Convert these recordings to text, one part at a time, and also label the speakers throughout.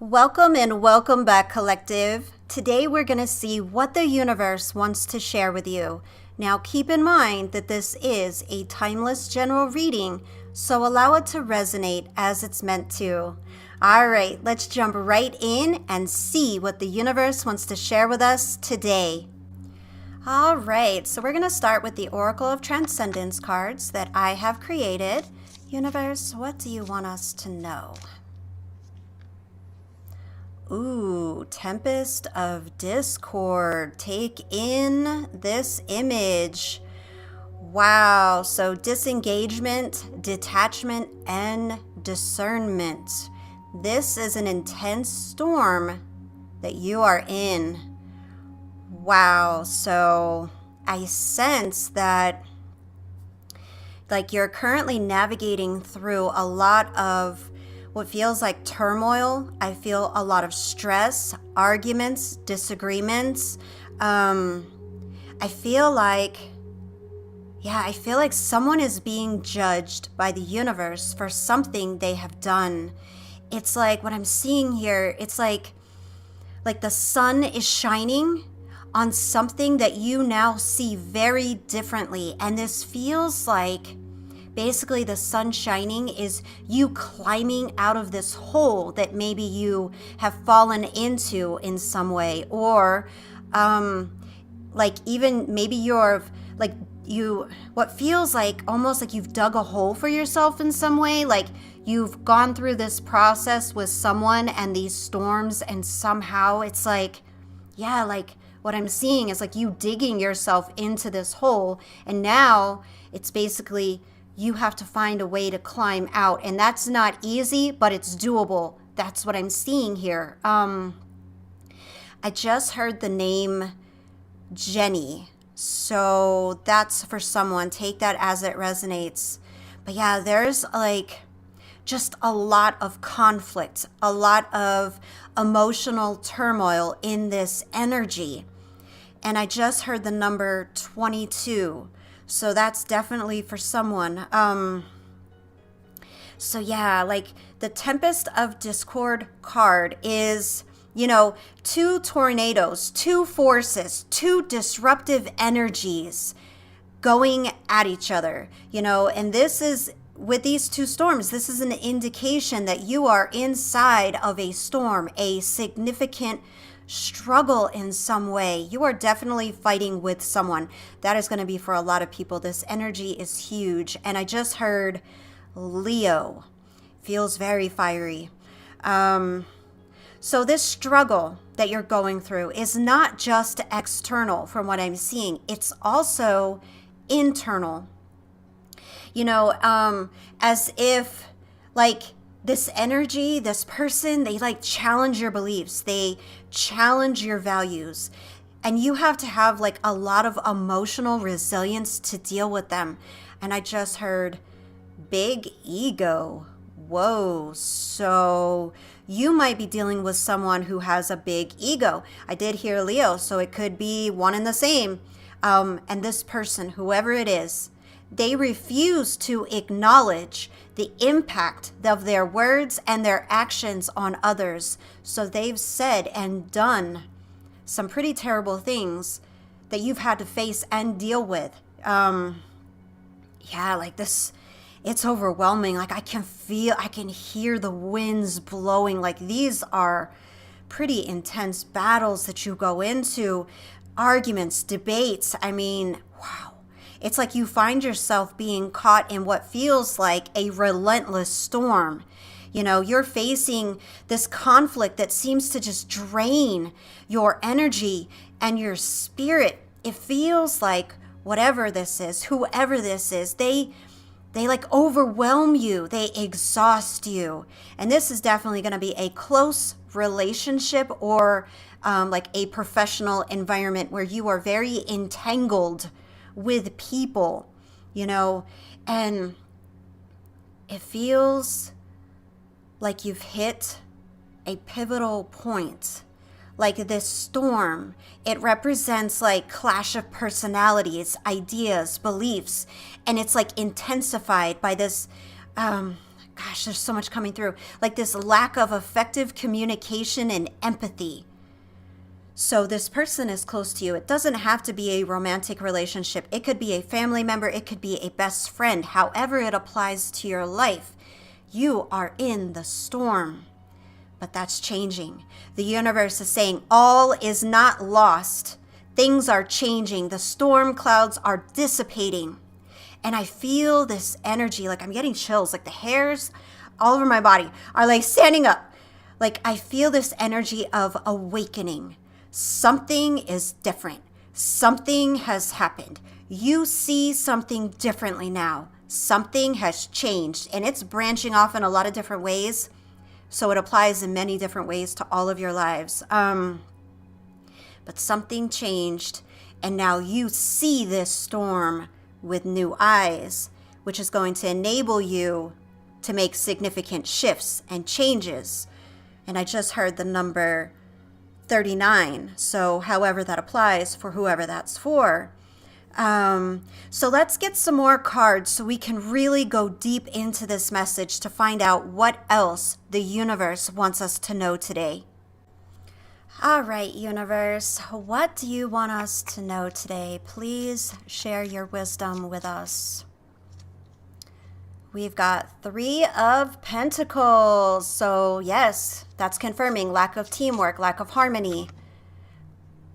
Speaker 1: Welcome and welcome back, collective. Today we're going to see what the universe wants to share with you. Now keep in mind that this is a timeless general reading, so allow it to resonate as it's meant to. All right, let's jump right in and see what the universe wants to share with us today. All right, so we're going to start with the Oracle of Transcendence cards that I have created. Universe, what do you want us to know? Ooh, Tempest of Discord. Take in this image. Wow, so disengagement, detachment, and discernment. This is an intense storm that you are in. Wow, so I sense that you're currently navigating through a lot of what feels like turmoil. I feel a lot of stress, arguments, disagreements. I feel like someone is being judged by the universe for something they have done. It's like what I'm seeing here, it's like the sun is shining on something that you now see very differently. And this feels like basically the sun shining is you climbing out of this hole that maybe you have fallen into in some way, or even maybe what feels like almost like you've dug a hole for yourself in some way, like you've gone through this process with someone and these storms, and somehow it's like what I'm seeing is like you digging yourself into this hole, and now it's basically you have to find a way to climb out, and that's not easy, but it's doable. That's what I'm seeing here. I just heard the name Jenny, so that's for someone. Take that as it resonates. But yeah, there's just a lot of conflict, a lot of emotional turmoil in this energy. And I just heard the number 22. So that's definitely for someone. The Tempest of Discord card is, two tornadoes, two forces, two disruptive energies going at each other, and this is, with these two storms, this is an indication that you are inside of a storm, a significant struggle in some way. You are definitely fighting with someone. That is going to be for a lot of people. This energy is huge. And I just heard Leo. Feels very fiery. So this struggle that you're going through is not just external from what I'm seeing. It's also internal. As if this energy, this person, they challenge your beliefs. They challenge your values. And you have to have a lot of emotional resilience to deal with them. And I just heard big ego. Whoa. So you might be dealing with someone who has a big ego. I did hear Leo, so it could be one and the same. And this person, whoever it is, they refuse to acknowledge the impact of their words and their actions on others. So they've said and done some pretty terrible things that you've had to face and deal with. This, it's overwhelming. I can hear the winds blowing. These are pretty intense battles that you go into, arguments, debates. Wow. It's like you find yourself being caught in what feels like a relentless storm. You're facing this conflict that seems to just drain your energy and your spirit. It feels like whatever this is, whoever this is, they overwhelm you. They exhaust you. And this is definitely going to be a close relationship or a professional environment where you are very entangled with people, and it feels like you've hit a pivotal point. This storm, it represents clash of personalities, ideas, beliefs, and it's intensified by this gosh, there's so much coming through. Like this lack of effective communication and empathy. So this person is close to you. It doesn't have to be a romantic relationship. It could be a family member. It could be a best friend. However it applies to your life, you are in the storm. But that's changing. The universe is saying all is not lost. Things are changing. The storm clouds are dissipating. And I feel this energy, like I'm getting chills, like the hairs all over my body are like standing up. Like I feel this energy of awakening. Something is different. Something has happened. You see something differently now. Something has changed, and it's branching off in a lot of different ways. So it applies in many different ways to all of your lives. But something changed, and now you see this storm with new eyes, which is going to enable you to make significant shifts and changes. And I just heard the number 39. So however that applies for whoever that's for. So let's get some more cards so we can really go deep into this message to find out what else the universe wants us to know today. All right, universe, what do you want us to know today? Please share your wisdom with us. We've got 3 of Pentacles. So yes, that's confirming lack of teamwork, lack of harmony.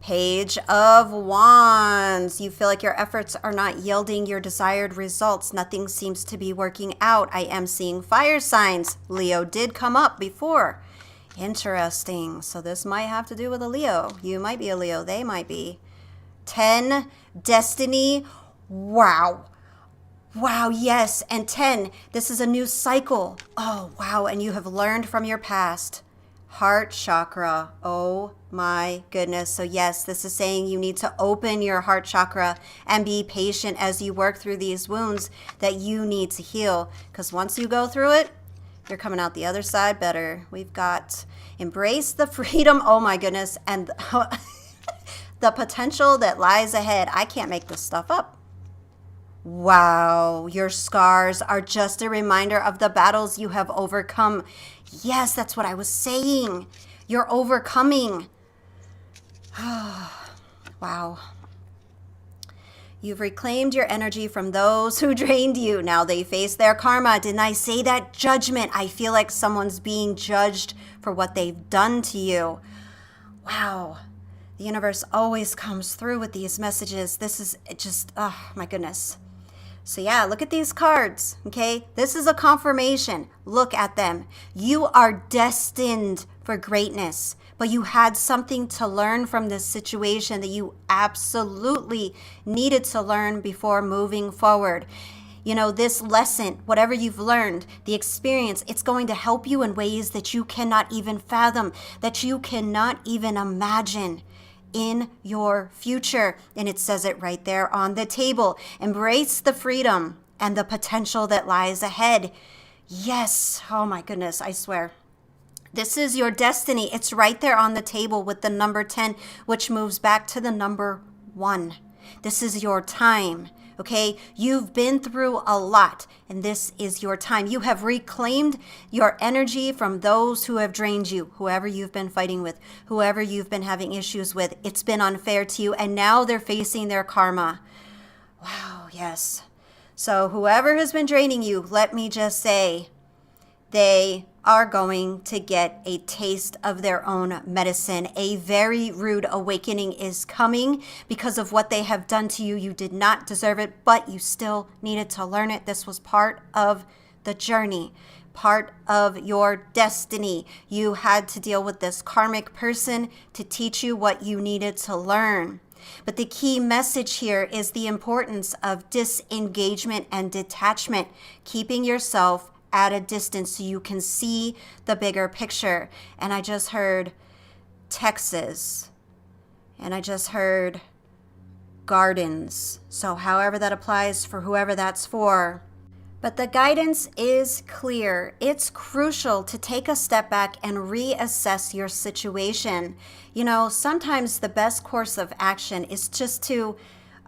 Speaker 1: Page of Wands. You feel like your efforts are not yielding your desired results. Nothing seems to be working out. I am seeing fire signs. Leo did come up before. Interesting. So this might have to do with a Leo. You might be a Leo. They might be. 10, Destiny. Wow. Wow, yes. And 10, this is a new cycle. Oh, wow. And you have learned from your past. Heart chakra. Oh my goodness. So yes, this is saying you need to open your heart chakra and be patient as you work through these wounds that you need to heal. Because once you go through it, you're coming out the other side better. We've got embrace the freedom. Oh my goodness. And the potential that lies ahead. I can't make this stuff up. Wow, your scars are just a reminder of the battles you have overcome. Yes, that's what I was saying. You're overcoming. Wow. You've reclaimed your energy from those who drained you. Now they face their karma. Didn't I say that? Judgment. I feel like someone's being judged for what they've done to you. Wow. The universe always comes through with these messages. This is just, oh my goodness. So yeah, look at these cards, okay? This is a confirmation. Look at them. You are destined for greatness, but you had something to learn from this situation that you absolutely needed to learn before moving forward. You know, this lesson, whatever you've learned, the experience, it's going to help you in ways that you cannot even fathom, that you cannot even imagine in your future. And it says it right there on the table. Embrace the freedom and the potential that lies ahead. Yes. Oh my goodness. I swear. This is your destiny. It's right there on the table with the number 10, which moves back to the number 1. This is your time. Okay, you've been through a lot, and this is your time. You have reclaimed your energy from those who have drained you, whoever you've been fighting with, whoever you've been having issues with. It's been unfair to you, and now they're facing their karma. Wow, yes. So whoever has been draining you, let me just say, they are going to get a taste of their own medicine. A very rude awakening is coming because of what they have done to you. You did not deserve it, but you still needed to learn it. This was part of the journey, part of your destiny. You had to deal with this karmic person to teach you what you needed to learn. But the key message here is the importance of disengagement and detachment, keeping yourself at a distance so you can see the bigger picture. And I just heard Texas, and I just heard gardens. So however that applies for whoever that's for. But the guidance is clear. It's crucial to take a step back and reassess your situation. You know, sometimes the best course of action is just to,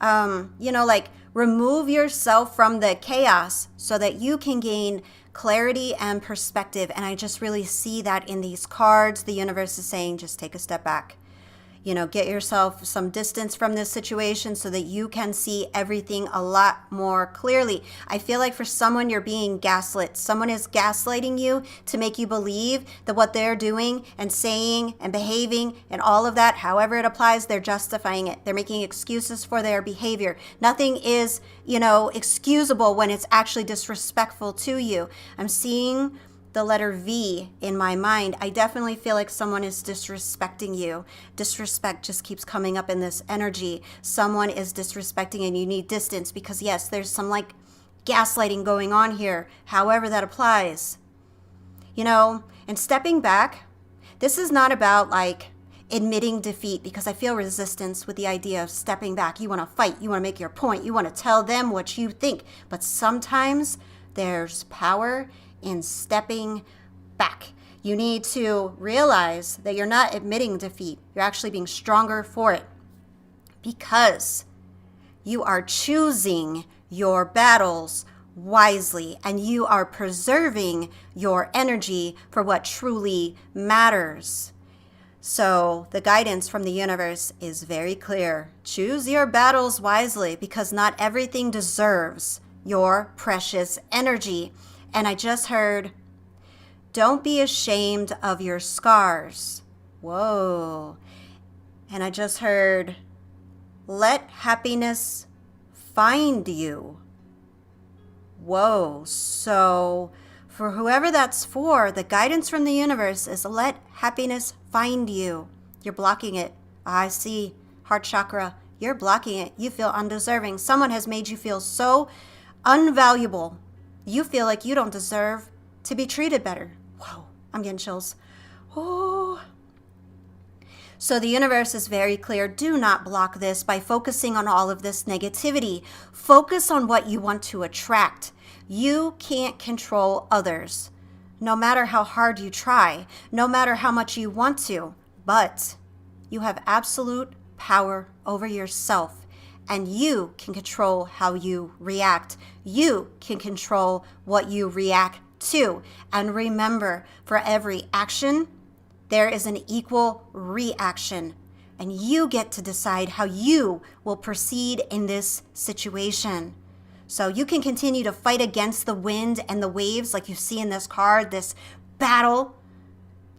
Speaker 1: like Remove yourself from the chaos so that you can gain clarity and perspective. And I just really see that in these cards. The universe is saying, just take a step back. Get yourself some distance from this situation so that you can see everything a lot more clearly. I feel like for someone, you're being gaslit. Someone is gaslighting you to make you believe that what they're doing and saying and behaving and all of that, however it applies, they're justifying it. They're making excuses for their behavior. Nothing is, excusable when it's actually disrespectful to you. I'm seeing the letter V in my mind. I definitely feel like someone is disrespecting you. Disrespect just keeps coming up in this energy. Someone is disrespecting and you need distance because yes, there's some like gaslighting going on here, however that applies. And stepping back, this is not about like admitting defeat because I feel resistance with the idea of stepping back. You want to fight, you want to make your point, you want to tell them what you think, but sometimes there's power in stepping back. You need to realize that you're not admitting defeat. You're actually being stronger for it because you are choosing your battles wisely and you are preserving your energy for what truly matters. So the guidance from the universe is very clear. Choose your battles wisely because not everything deserves your precious energy. And I just heard, don't be ashamed of your scars. Whoa. And I just heard, let happiness find you. Whoa. So for whoever that's for, the guidance from the universe is let happiness find you. You're blocking it. I see. Heart chakra. You're blocking it. You feel undeserving. Someone has made you feel so unvaluable. You feel like you don't deserve to be treated better. Whoa, I'm getting chills. Oh. So the universe is very clear. Do not block this by focusing on all of this negativity. Focus on what you want to attract. You can't control others, no matter how hard you try, no matter how much you want to, but you have absolute power over yourself. And you can control how you react. You can control what you react to. And remember, for every action, there is an equal reaction. And you get to decide how you will proceed in this situation. So you can continue to fight against the wind and the waves like you see in this card, this battle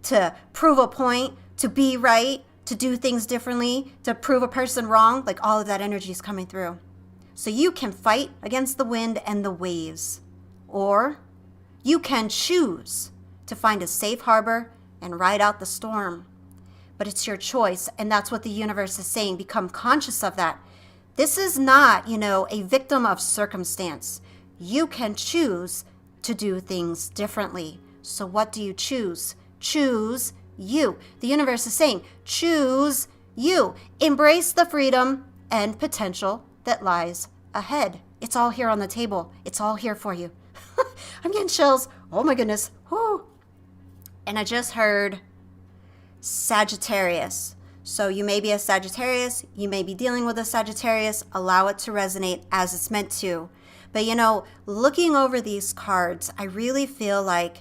Speaker 1: to prove a point, to be right, to do things differently, to prove a person wrong, like all of that energy is coming through. So you can fight against the wind and the waves, or you can choose to find a safe harbor and ride out the storm. But it's your choice, and that's what the universe is saying. Become conscious of that. This is not, a victim of circumstance. You can choose to do things differently. So what do you choose? Choose you. The universe is saying, choose you. Embrace the freedom and potential that lies ahead. It's all here on the table. It's all here for you. I'm getting chills. Oh my goodness. Whew. And I just heard Sagittarius. So you may be a Sagittarius. You may be dealing with a Sagittarius. Allow it to resonate as it's meant to. But looking over these cards, I really feel like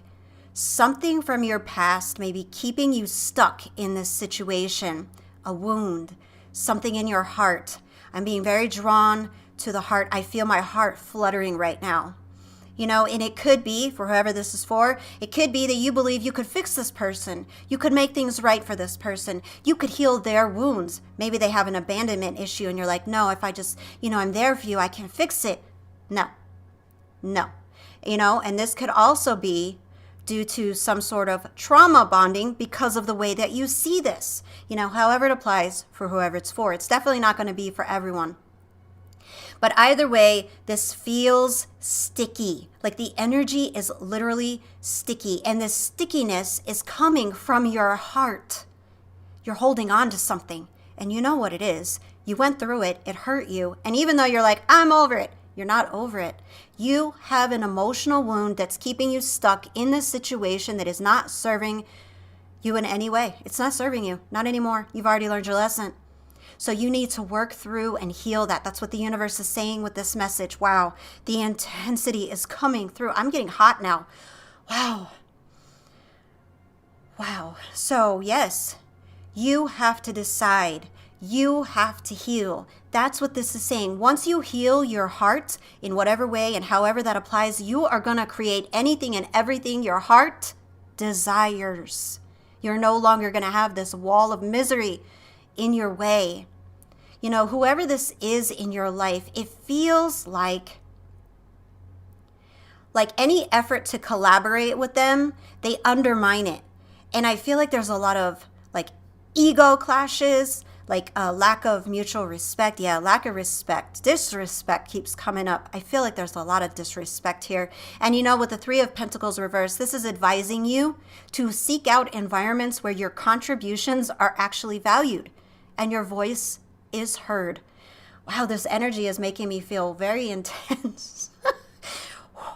Speaker 1: something from your past may be keeping you stuck in this situation, a wound, something in your heart. I'm being very drawn to the heart. I feel my heart fluttering right now. And it could be, for whoever this is for, it could be that you believe you could fix this person. You could make things right for this person. You could heal their wounds. Maybe they have an abandonment issue and you're like, no, if I just, I'm there for you, I can fix it. No. And this could also be due to some sort of trauma bonding because of the way that you see this. However it applies for whoever it's for. It's definitely not going to be for everyone. But either way, this feels sticky. Like the energy is literally sticky. And this stickiness is coming from your heart. You're holding on to something. And you know what it is. You went through it. It hurt you. And even though you're like, I'm over it, you're not over it. You have an emotional wound that's keeping you stuck in this situation that is not serving you in any way. It's not serving you. Not anymore. You've already learned your lesson. So you need to work through and heal that. That's what the universe is saying with this message. Wow, the intensity is coming through. I'm getting hot now. Wow. Wow. So yes, you have to decide. You have to heal. That's what this is saying. Once you heal your heart in whatever way and however that applies, you are going to create anything and everything your heart desires. You're no longer going to have this wall of misery in your way. You know, whoever this is in your life, it feels like any effort to collaborate with them, they undermine it. And I feel like there's a lot of like ego clashes, like a lack of mutual respect. Yeah, lack of respect. Disrespect keeps coming up. I feel like there's a lot of disrespect here. And you know, with the Three of Pentacles reversed, this is advising you to seek out environments where your contributions are actually valued and your voice is heard. Wow, this energy is making me feel very intense.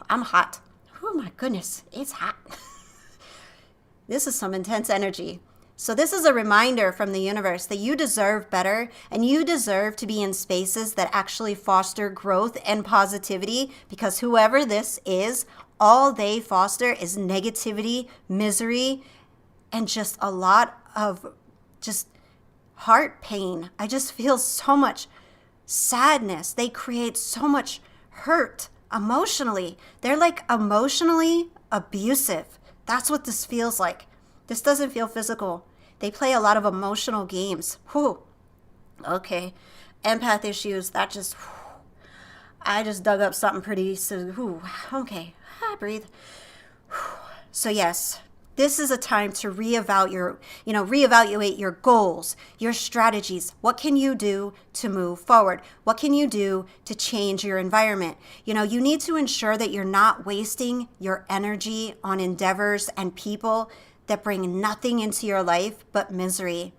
Speaker 1: I'm hot. Oh my goodness, it's hot. This is some intense energy. So this is a reminder from the universe that you deserve better and you deserve to be in spaces that actually foster growth and positivity, because whoever this is, all they foster is negativity, misery, and just a lot of just heart pain. I just feel so much sadness. They create so much hurt emotionally. They're like emotionally abusive. That's what this feels like. This doesn't feel physical. They play a lot of emotional games. Whew. Okay. Empath issues. That just, whew. I just dug up something pretty. So, whew. Okay. Breathe. Whew. So yes, this is a time to reevaluate your goals, your strategies. What can you do to move forward? What can you do to change your environment? You know, you need to ensure that you're not wasting your energy on endeavors and people that bring nothing into your life but misery.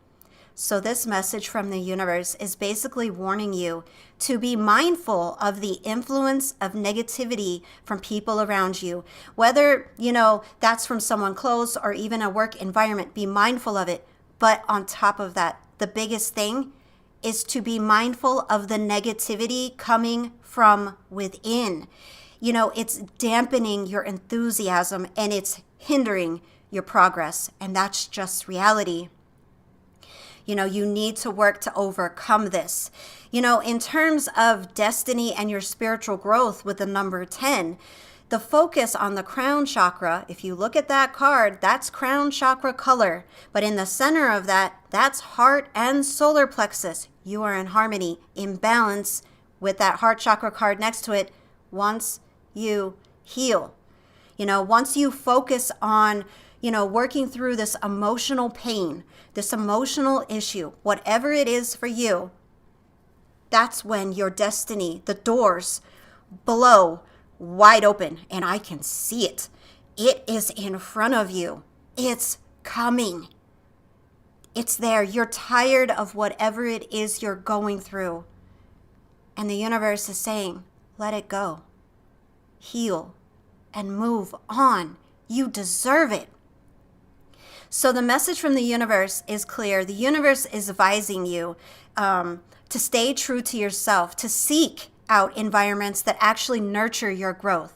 Speaker 1: So this message from the universe is basically warning you to be mindful of the influence of negativity from people around you. Whether, that's from someone close or even a work environment, be mindful of it. But on top of that, the biggest thing is to be mindful of the negativity coming from within. It's dampening your enthusiasm and it's hindering your progress. And that's just reality. You need to work to overcome this. In terms of destiny and your spiritual growth with the number 10, the focus on the crown chakra, if you look at that card, that's crown chakra color. But in the center of that, that's heart and solar plexus. You are in harmony, in balance with that heart chakra card next to it once you heal. Once you focus on working through this emotional pain, this emotional issue, whatever it is for you, that's when your destiny, the doors below, wide open, and I can see it. It is in front of you. It's coming. It's there. You're tired of whatever it is you're going through. And the universe is saying, let it go. Heal and move on. You deserve it. So the message from the universe is clear. The universe is advising you to stay true to yourself, to seek out environments that actually nurture your growth,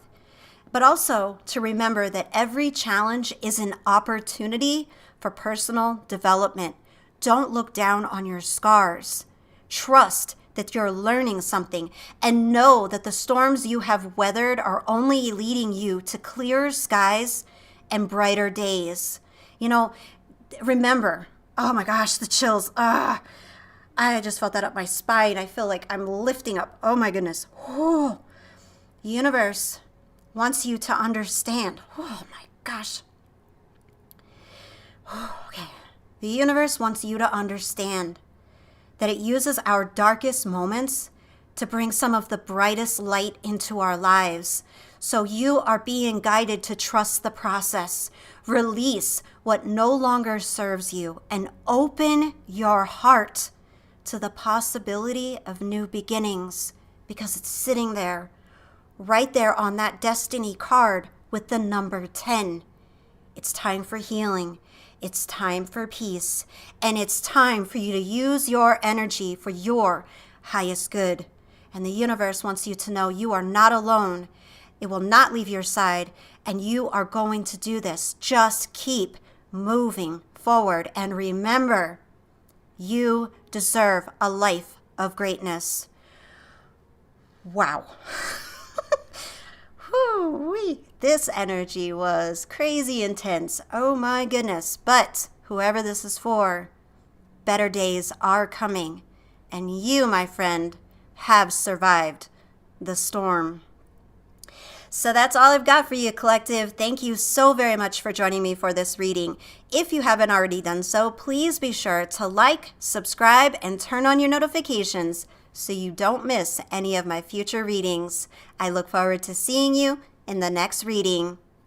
Speaker 1: but also to remember that every challenge is an opportunity for personal development. Don't look down on your scars. Trust that you're learning something and know that the storms you have weathered are only leading you to clearer skies and brighter days. Remember, oh my gosh, the chills. I just felt that up my spine. I feel like I'm lifting up. Oh my goodness. The universe wants you to understand. Oh my gosh. Okay. The universe wants you to understand that it uses our darkest moments to bring some of the brightest light into our lives. So you are being guided to trust the process, release what no longer serves you, and open your heart to the possibility of new beginnings, because it's sitting there, right there on that destiny card with the number 10. It's time for healing. It's time for peace. And it's time for you to use your energy for your highest good. And the universe wants you to know you are not alone. It will not leave your side. And you are going to do this. Just keep moving forward. And remember, you deserve a life of greatness. Wow. Whew-wee. This energy was crazy intense. Oh my goodness. But whoever this is for, better days are coming. And you, my friend, have survived the storm. So that's all I've got for you, collective. Thank you so very much for joining me for this reading. If you haven't already done so, please be sure to like, subscribe, and turn on your notifications so you don't miss any of my future readings. I look forward to seeing you in the next reading.